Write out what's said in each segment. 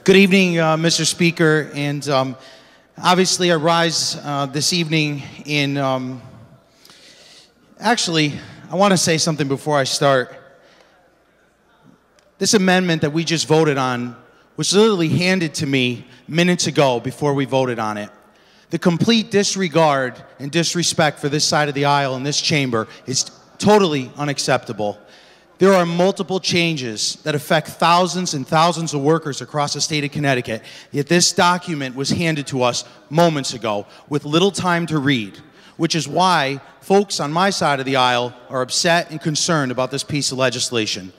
Good evening, Mr. Speaker, and obviously I rise this evening in, actually, I want to say something before I start. This amendment that we just voted on was literally handed to me minutes ago before we voted on it. The complete disregard and disrespect for this side of the aisle in this chamber is totally unacceptable. There are multiple changes that affect thousands and thousands of workers across the state of Connecticut, yet this document was handed to us moments ago with little time to read, which is why folks on my side of the aisle are upset and concerned about this piece of legislation.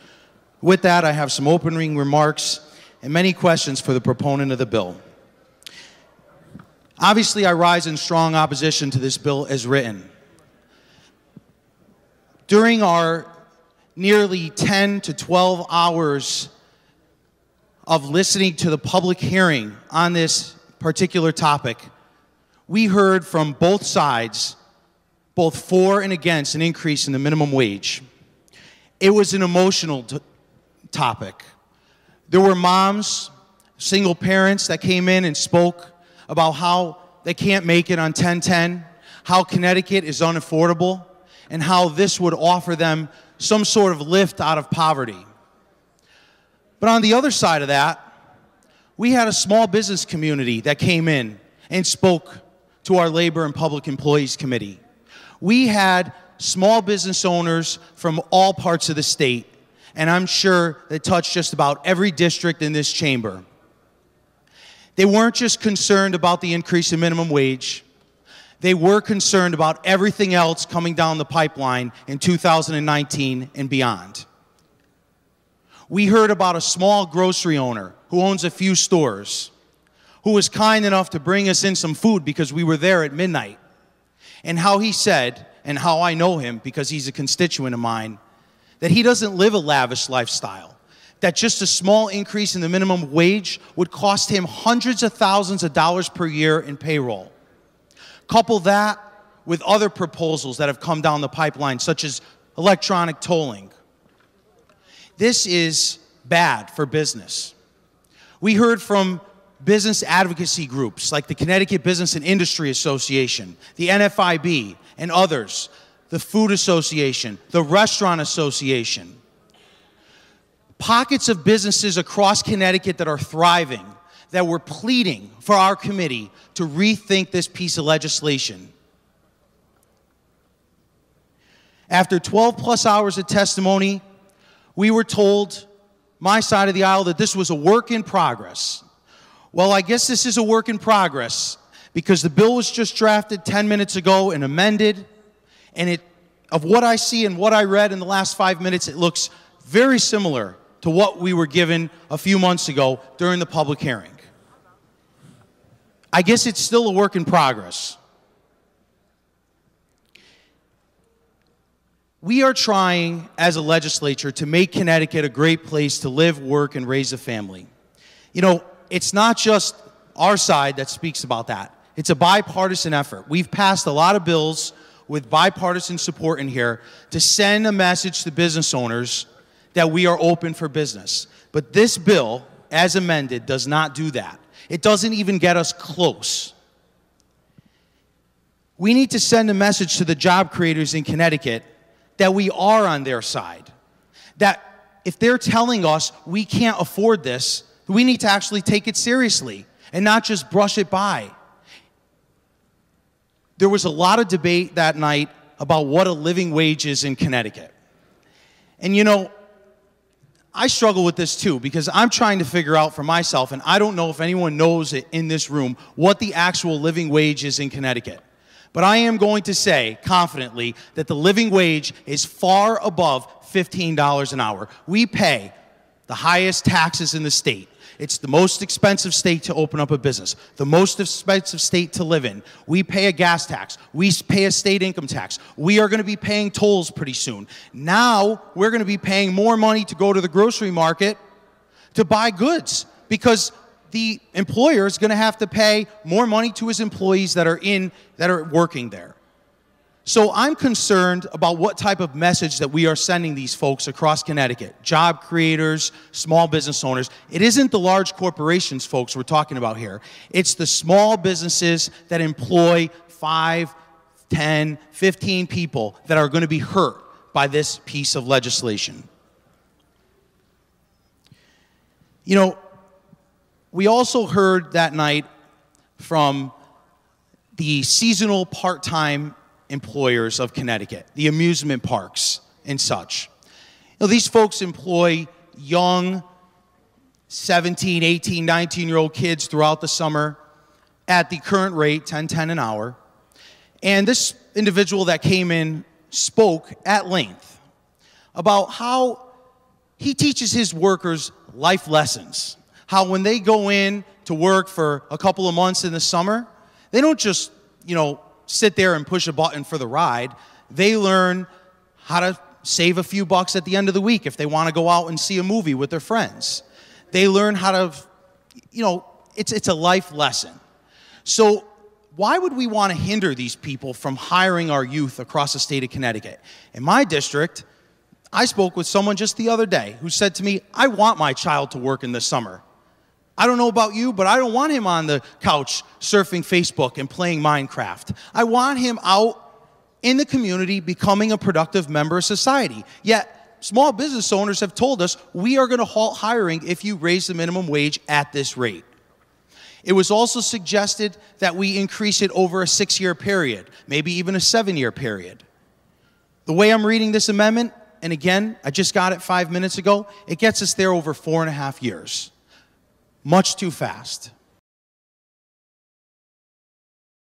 With that, I have some opening remarks and many questions for the proponent of the bill. Obviously, I rise in strong opposition to this bill as written. During our nearly 10 to 12 hours of listening to the public hearing on this particular topic, we heard from both sides, both for and against an increase in the minimum wage. It was an emotional topic. There were moms, single parents that came in and spoke about how they can't make it on 1010, how Connecticut is unaffordable, and how this would offer them some sort of lift out of poverty. But on the other side of that, we had a small business community that came in and spoke to our Labor and Public Employees Committee. We had small business owners from all parts of the state, and I'm sure they touched just about every district in this chamber. They weren't just concerned about the increase in minimum wage. They were concerned about everything else coming down the pipeline in 2019 and beyond. We heard about a small grocery owner who owns a few stores, who was kind enough to bring us in some food because we were there at midnight, and how he said, and how I know him because he's a constituent of mine, that he doesn't live a lavish lifestyle, that just a small increase in the minimum wage would cost him hundreds of thousands of dollars per year in payroll. Couple that with other proposals that have come down the pipeline, such as electronic tolling. This is bad for business. We heard from business advocacy groups like the Connecticut Business and Industry Association, the NFIB, and others, the Food Association, the Restaurant Association. Pockets of businesses across Connecticut that are thriving, that were pleading for our committee to rethink this piece of legislation. After 12 plus hours of testimony, we were told, my side of the aisle, that this was a work in progress. Well, I guess this is a work in progress because the bill was just drafted 10 minutes ago and amended, and of what I see and what I read in the last 5 minutes, it looks very similar to what we were given a few months ago during the public hearing. I guess it's still a work in progress. We are trying, as a legislature, to make Connecticut a great place to live, work, and raise a family. You know, it's not just our side that speaks about that. It's a bipartisan effort. We've passed a lot of bills with bipartisan support in here to send a message to business owners that we are open for business. But this bill, as amended, does not do that. It doesn't even get us close. We need to send a message to the job creators in Connecticut that we are on their side. That if they're telling us we can't afford this, we need to actually take it seriously and not just brush it by. There was a lot of debate that night about what a living wage is in Connecticut. And you know, I struggle with this too because I'm trying to figure out for myself, and I don't know if anyone knows it in this room, what the actual living wage is in Connecticut. But I am going to say confidently that the living wage is far above $15 an hour. We pay the highest taxes in the state. It's the most expensive state to open up a business, the most expensive state to live in. We pay a gas tax. We pay a state income tax. We are going to be paying tolls pretty soon. Now we're going to be paying more money to go to the grocery market to buy goods because the employer is going to have to pay more money to his employees that are working there. So I'm concerned about what type of message that we are sending these folks across Connecticut, job creators, small business owners. It isn't the large corporations, folks, we're talking about here. It's the small businesses that employ 5, 10, 15 people that are going to be hurt by this piece of legislation. You know, we also heard that night from the seasonal part-time employers of Connecticut, the amusement parks and such. You know, these folks employ young 17, 18, 19-year-old kids throughout the summer at the current rate, $10 an hour. And this individual that came in spoke at length about how he teaches his workers life lessons. How when they go in to work for a couple of months in the summer, they don't just, sit there and push a button for the ride. They learn how to save a few bucks at the end of the week if they want to go out and see a movie with their friends. They learn how to, it's a life lesson. So why would we want to hinder these people from hiring our youth across the state of Connecticut? In my district, I spoke with someone just the other day who said to me, I want my child to work in the summer. I don't know about you, but I don't want him on the couch surfing Facebook and playing Minecraft. I want him out in the community becoming a productive member of society. Yet, small business owners have told us we are going to halt hiring if you raise the minimum wage at this rate. It was also suggested that we increase it over a 6-year period, maybe even a 7-year period. The way I'm reading this amendment, and again, I just got it 5 minutes ago, it gets us there over 4.5 years. Much too fast.